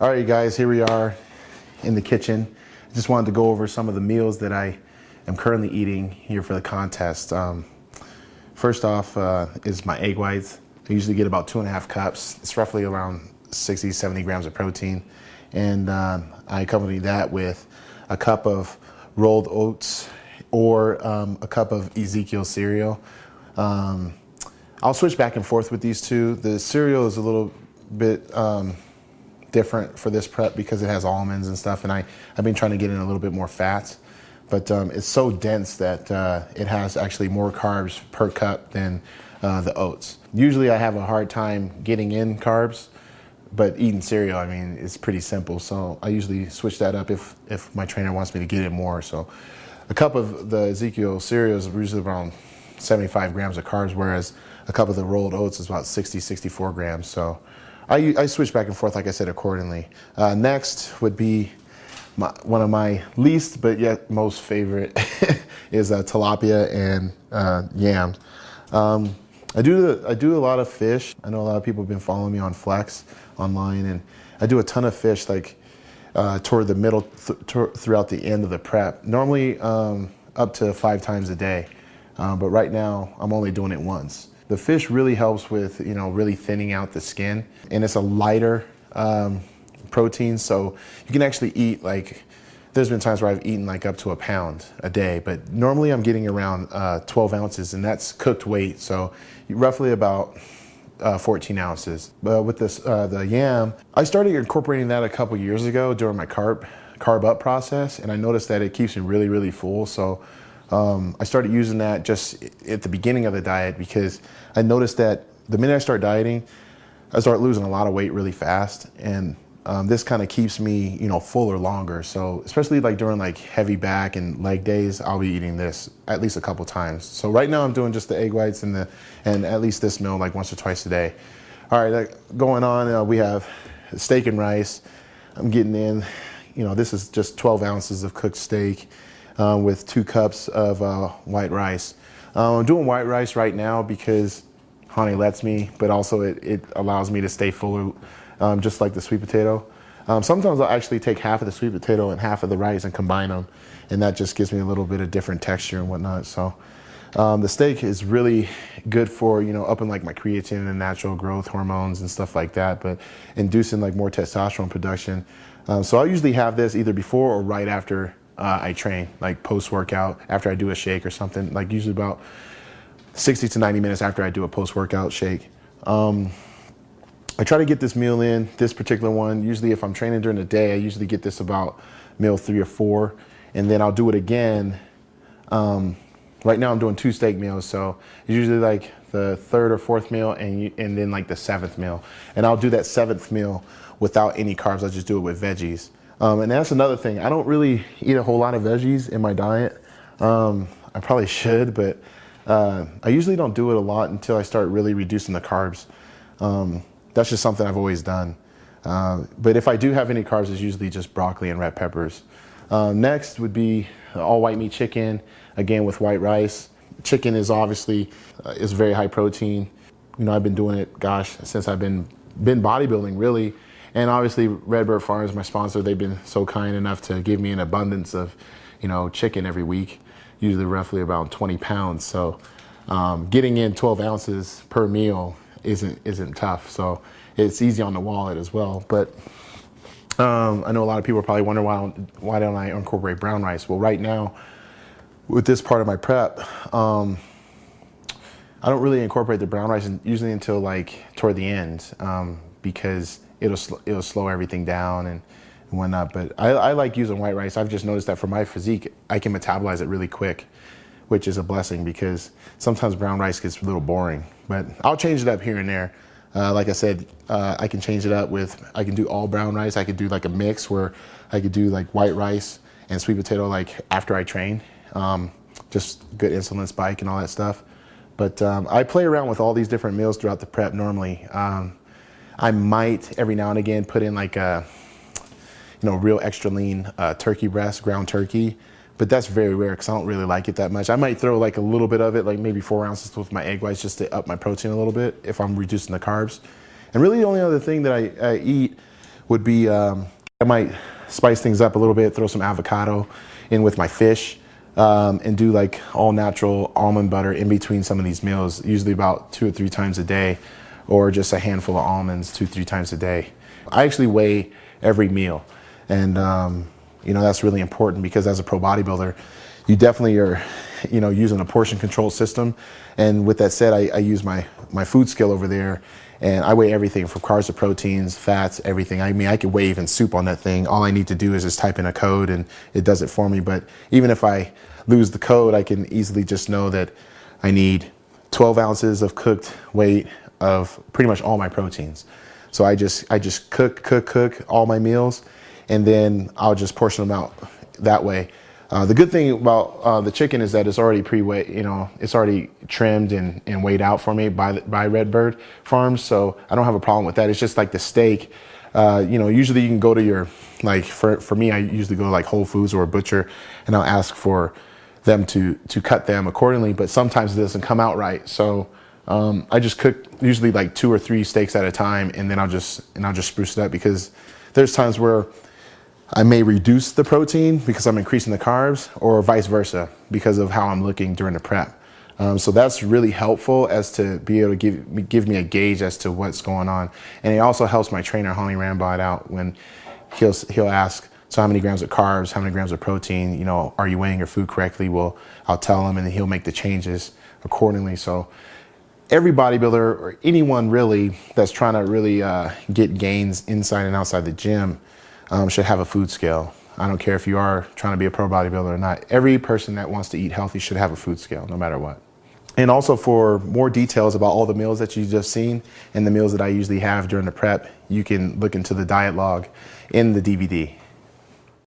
All right, guys, here we are in the kitchen. I just wanted to go over some of the meals that I am currently eating here for the contest. First off is my egg whites. I usually get about 2.5 cups. It's roughly around 60, 70 grams of protein. And I accompany that with a cup of rolled oats or a cup of Ezekiel cereal. I'll switch back and forth with these two. The cereal is a little bit different for this prep because it has almonds and stuff, and I've been trying to get in a little bit more fats, but it's so dense that it has actually more carbs per cup than the oats. Usually I have a hard time getting in carbs, but eating cereal, I mean, it's pretty simple. So I usually switch that up if my trainer wants me to get in more. So a cup of the Ezekiel cereal is usually around 75 grams of carbs, whereas a cup of the rolled oats is about 60, 64 grams. So I switch back and forth, like I said, accordingly. Next would be one of my least but yet most favorite is tilapia and yams. I do a lot of fish. I know a lot of people have been following me on Flex online, and I do a ton of fish like toward the middle throughout the end of the prep. Normally up to 5 times a day, but right now I'm only doing it once. The fish really helps with, really thinning out the skin, and it's a lighter protein, so you can actually eat there's been times where I've eaten up to a pound a day, but normally I'm getting around 12 ounces, and that's cooked weight, so roughly about 14 ounces. But with this, the yam, I started incorporating that a couple years ago during my carb up process, and I noticed that it keeps me really, really full. So I started using that just at the beginning of the diet because I noticed that the minute I start dieting, I start losing a lot of weight really fast, and this kind of keeps me, fuller longer. So especially during heavy back and leg days, I'll be eating this at least a couple times. So right now I'm doing just the egg whites and at least this meal once or twice a day. All right, going on, we have steak and rice. I'm getting in, this is just 12 ounces of cooked steak with 2 cups of white rice. I'm doing white rice right now because honey lets me, but also it allows me to stay fuller. Just like the sweet potato. Sometimes I'll actually take half of the sweet potato and half of the rice and combine them, and that just gives me a little bit of different texture and whatnot. So the steak is really good for, upping my creatine and natural growth hormones and stuff like that, but inducing more testosterone production. So I usually have this either before or right after I train, post-workout, after I do a shake or something, usually about 60 to 90 minutes after I do a post-workout shake. I try to get this meal in, this particular one. Usually if I'm training during the day, I usually get this about meal 3 or 4, and then I'll do it again. Right now I'm doing 2 steak meals, so it's usually the 3rd or 4th meal and then the 7th meal. And I'll do that 7th meal without any carbs. I'll just do it with veggies. And that's another thing. I don't really eat a whole lot of veggies in my diet. I probably should, but I usually don't do it a lot until I start really reducing the carbs. That's just something I've always done. But if I do have any carbs, it's usually just broccoli and red peppers. Next would be all white meat chicken, again with white rice. Chicken is obviously is very high protein. I've been doing it, since I've been bodybuilding really. And obviously Redbird Farms, my sponsor, they've been so kind enough to give me an abundance of, chicken every week, usually roughly about 20 pounds. So getting in 12 ounces per meal isn't tough, so it's easy on the wallet as well. But I know a lot of people probably wonder why don't I incorporate brown rice. Well, right now with this part of my prep, I don't really incorporate the brown rice usually until toward the end, because it'll slow everything down and whatnot. But I like using white rice. I've just noticed that for my physique, I can metabolize it really quick, which is a blessing because sometimes brown rice gets a little boring. But I'll change it up here and there. Like I said, I can change it up I can do all brown rice. I could do a mix where I could do white rice and sweet potato after I train. Just good insulin spike and all that stuff. But I play around with all these different meals throughout the prep normally. I might every now and again put in a real extra lean turkey breast, ground turkey. But that's very rare because I don't really like it that much. I might throw a little bit of it, maybe 4 ounces with my egg whites just to up my protein a little bit if I'm reducing the carbs. And really the only other thing that I eat would be I might spice things up a little bit, throw some avocado in with my fish, and do like all natural almond butter in between some of these meals, usually about 2 or 3 times a day, or just a handful of almonds 2 or 3 times a day. I actually weigh every meal, and that's really important because as a pro bodybuilder, you definitely are using a portion control system. And with that said, I use my food scale over there, and I weigh everything from carbs to proteins, fats, everything. I mean, I could weigh even soup on that thing. All I need to do is just type in a code and it does it for me. But even if I lose the code, I can easily just know that I need 12 ounces of cooked weight of pretty much all my proteins. So I just cook all my meals, and then I'll just portion them out that way. The good thing about the chicken is that it's already pre-weighed, it's already trimmed and weighed out for me by Redbird Farms, so I don't have a problem with that. It's just like the steak, usually you can go to your, like for me, I usually go to like Whole Foods or a butcher, and I'll ask for them to cut them accordingly, but sometimes it doesn't come out right. So I just cook usually like 2 or 3 steaks at a time, and then I'll just spruce it up, because there's times where I may reduce the protein because I'm increasing the carbs, or vice versa because of how I'm looking during the prep. So that's really helpful as to be able to give me a gauge as to what's going on. And it also helps my trainer, Holly Rambod, out when he'll ask, so how many grams of carbs, how many grams of protein, are you weighing your food correctly? Well, I'll tell him, and then he'll make the changes accordingly. So every bodybuilder, or anyone really that's trying to really get gains inside and outside the gym, should have a food scale. I don't care if you are trying to be a pro bodybuilder or not. Every person that wants to eat healthy should have a food scale, no matter what. And also, for more details about all the meals that you just seen and the meals that I usually have during the prep, you can look into the diet log in the DVD.